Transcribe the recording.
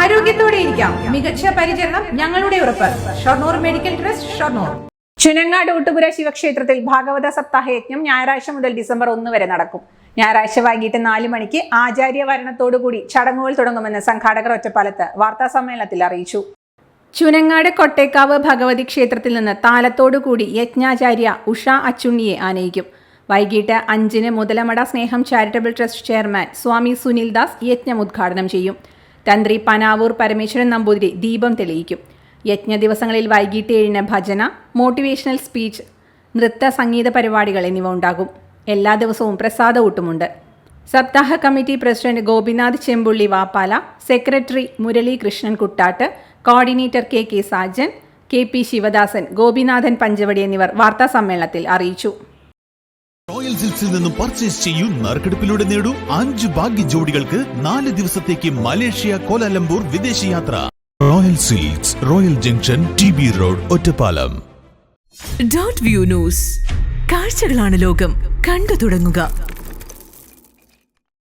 ആരോഗ്യത്തോടെ ഇരിക്കാം. മികച്ച പരിചരണം ഞങ്ങളുടെ ഉറപ്പ്. Shoranur medical trust, Shoranur. ചുനങ്ങാട് ഊട്ടുപുര ശിവക്ഷേത്രത്തിൽ ഭാഗവത സപ്താഹ യജ്ഞം ഞായറാഴ്ച മുതൽ ഡിസംബർ 1 വരെ നടക്കും. ഞായറാഴ്ച വൈകിട്ട് 4 മണിക്ക് ആചാര്യവരണത്തോടുകൂടി ചടങ്ങുകൾ തുടങ്ങുമെന്ന് സംഘാടകർ ഒറ്റപ്പാലത്ത് വാർത്താ സമ്മേളനത്തിൽ അറിയിച്ചു. ചുനങ്ങാട് കൊട്ടേക്കാവ് ഭഗവതി ക്ഷേത്രത്തിൽ നിന്ന് താലത്തോടുകൂടി യജ്ഞാചാര്യ ഉഷ അച്ചുണ്ണിയെ ആനയിക്കും. വൈകിട്ട് 5-ന് മുതലമട സ്നേഹം ചാരിറ്റബിൾ ട്രസ്റ്റ് ചെയർമാൻ സ്വാമി സുനിൽ ദാസ് യജ്ഞം ഉദ്ഘാടനം ചെയ്യും. തന്ത്രി പനാവൂർ പരമേശ്വരൻ നമ്പൂതിരി ദീപം തെളിയിക്കും. യജ്ഞ ദിവസങ്ങളിൽ വൈകിട്ട് 7-ന് ഭജന, മോട്ടിവേഷണൽ സ്പീച്ച്, നൃത്ത സംഗീത പരിപാടികൾ എന്നിവ ഉണ്ടാകും. എല്ലാ ദിവസവും പ്രസാദ ഊട്ടുമുണ്ട്. സപ്താഹ committee president Gopinath Chembulli Vappala, secretary Murali Krishnan Kuttattu, coordinator K Sajan, KP Sivadasan, Gopinathan Panchavadi എന്നിവർ വാർത്താ സമ്മേളനത്തിൽ അറിയിച്ചു. റോയൽ സിൽക്സിൽ നിന്നും പർച്ചേസ് ചെയ്യൂ. നറുക്കെടുപ്പിലൂടെ നേടൂ 5 ഭാഗ്യ ജോഡികൾക്ക് 4 ദിവസത്തേക്ക് മലേഷ്യ, കോലാലംപൂർ വിദേശയാത്ര. Royal silks, royal junction, TB road, Ottapalam. .View news. കാഴ്ചകളാണ് ലോകം. കണ്ടു തുടങ്ങുക.